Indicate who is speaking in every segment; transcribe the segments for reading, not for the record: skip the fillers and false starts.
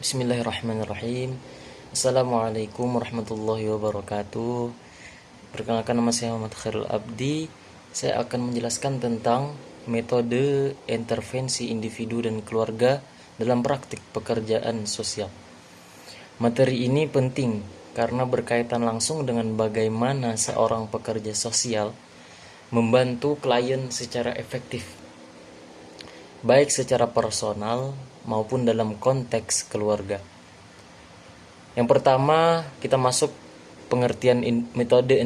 Speaker 1: Bismillahirrahmanirrahim. Assalamualaikum warahmatullahi wabarakatuh. Perkenalkan, nama saya Muhammad Khairul Abdi. Saya akan menjelaskan tentang metode intervensi individu dan keluarga dalam praktik pekerjaan sosial. Materi ini penting karena berkaitan langsung dengan bagaimana seorang pekerja sosial membantu klien secara efektif, baik secara personal maupun dalam konteks keluarga. Yang pertama, kita masuk pengertian metode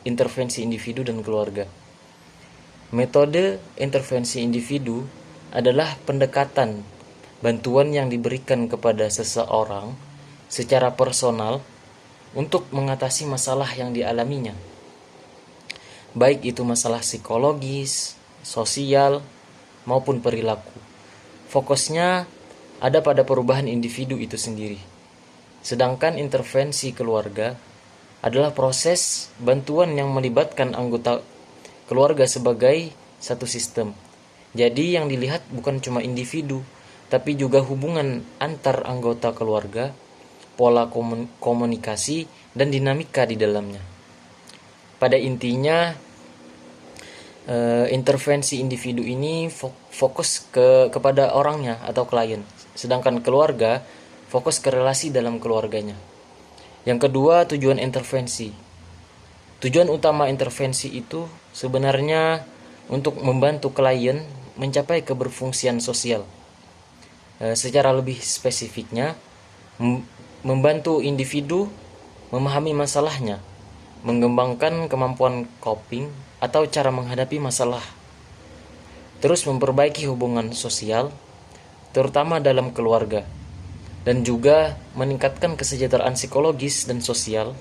Speaker 1: intervensi individu dan keluarga. Metode intervensi individu adalah pendekatan bantuan yang diberikan kepada seseorang secara personal untuk mengatasi masalah yang dialaminya, baik itu masalah psikologis, sosial, maupun perilaku. Fokusnya ada pada perubahan individu itu sendiri. Sedangkan intervensi keluarga adalah proses bantuan yang melibatkan anggota keluarga sebagai satu sistem. Jadi yang dilihat bukan cuma individu, tapi juga hubungan antar anggota keluarga, pola komunikasi, dan dinamika di dalamnya. Pada intinya, intervensi individu ini fokus kepada orangnya atau klien, sedangkan keluarga fokus ke relasi dalam keluarganya. Yang kedua, tujuan intervensi. Tujuan utama intervensi itu sebenarnya untuk membantu klien mencapai keberfungsian sosial. Secara lebih spesifiknya, membantu individu memahami masalahnya, mengembangkan kemampuan coping atau cara menghadapi masalah, terus memperbaiki hubungan sosial, terutama dalam keluarga, dan juga meningkatkan kesejahteraan psikologis dan sosial.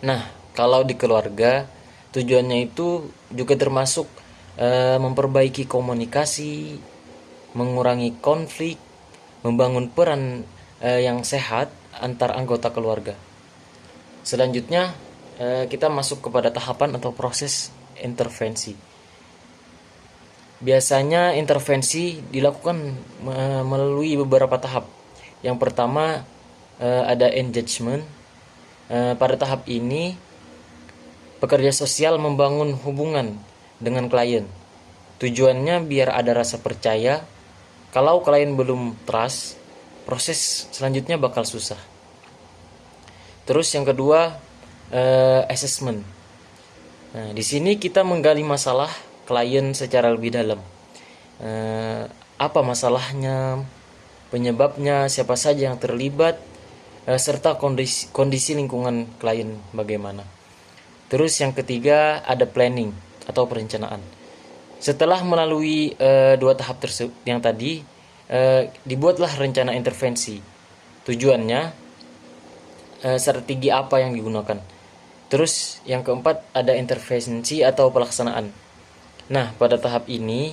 Speaker 1: Nah, kalau di keluarga, tujuannya itu juga termasuk memperbaiki komunikasi, mengurangi konflik, membangun peran yang sehat antar anggota keluarga. Selanjutnya, kita masuk kepada tahapan atau proses intervensi. Biasanya intervensi dilakukan melalui beberapa tahap. Yang pertama, ada engagement. Pada tahap ini, pekerja sosial membangun hubungan dengan klien. Tujuannya biar ada rasa percaya. Kalau klien belum trust, proses selanjutnya bakal susah. Terus yang kedua, assessment. Nah, di sini kita menggali masalah klien secara lebih dalam. Apa masalahnya, penyebabnya, siapa saja yang terlibat, serta kondisi lingkungan klien bagaimana. Terus yang ketiga, ada planning atau perencanaan. Setelah melalui dua tahap tersebut yang tadi, dibuatlah rencana intervensi. Tujuannya, strategi apa yang digunakan. Terus yang keempat, ada intervensi atau pelaksanaan. Nah, pada tahap ini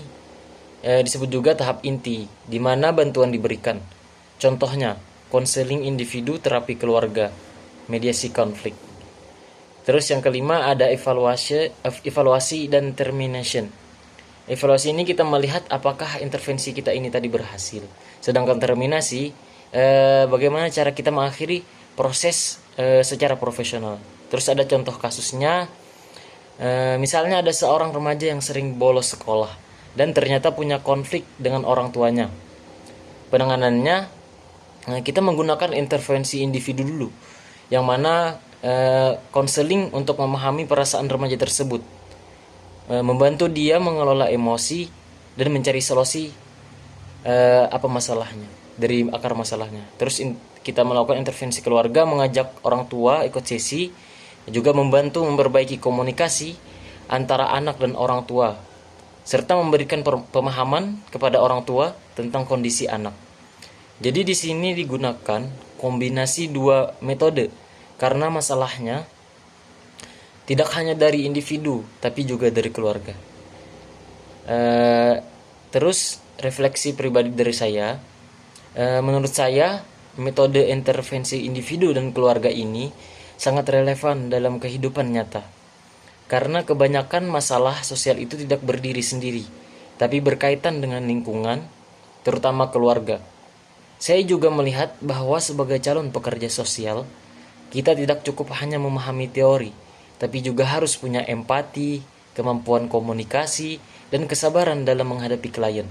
Speaker 1: disebut juga tahap inti, di mana bantuan diberikan. Contohnya, konseling individu, terapi keluarga, mediasi konflik. Terus yang kelima, ada evaluasi dan termination. Evaluasi ini kita melihat apakah intervensi kita ini tadi berhasil. Sedangkan terminasi, bagaimana cara kita mengakhiri proses secara profesional. Terus ada contoh kasusnya, misalnya ada seorang remaja yang sering bolos sekolah dan ternyata punya konflik dengan orang tuanya. Penanganannya, kita menggunakan intervensi individu dulu, yang mana konseling untuk memahami perasaan remaja tersebut, membantu dia mengelola emosi dan mencari solusi apa masalahnya, dari akar masalahnya. Terus kita melakukan intervensi keluarga, mengajak orang tua ikut sesi, juga membantu memperbaiki komunikasi antara anak dan orang tua, serta memberikan pemahaman kepada orang tua tentang kondisi anak. Jadi di sini digunakan kombinasi dua metode, karena masalahnya tidak hanya dari individu, tapi juga dari keluarga. Terus refleksi pribadi dari saya, menurut saya metode intervensi individu dan keluarga ini sangat relevan dalam kehidupan nyata, karena kebanyakan masalah sosial itu tidak berdiri sendiri, tapi berkaitan dengan lingkungan, terutama keluarga. Saya juga melihat bahwa sebagai calon pekerja sosial, kita tidak cukup hanya memahami teori, tapi juga harus punya empati, kemampuan komunikasi, dan kesabaran dalam menghadapi klien.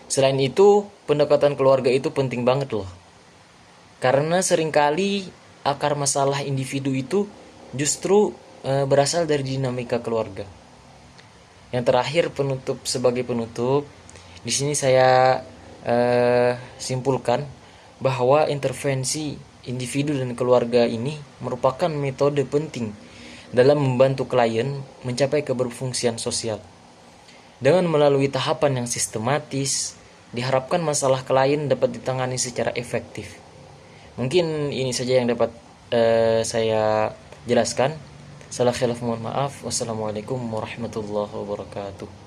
Speaker 1: Selain itu, pendekatan keluarga itu penting banget loh. Karena seringkali akar masalah individu itu justru berasal dari dinamika keluarga. Yang terakhir, sebagai penutup, di sini saya simpulkan bahwa intervensi individu dan keluarga ini merupakan metode penting dalam membantu klien mencapai keberfungsian sosial. Dengan melalui tahapan yang sistematis, diharapkan masalah klien dapat ditangani secara efektif. Mungkin ini saja yang dapat saya jelaskan. Salah khilaf mohon maaf. Wassalamualaikum warahmatullahi wabarakatuh.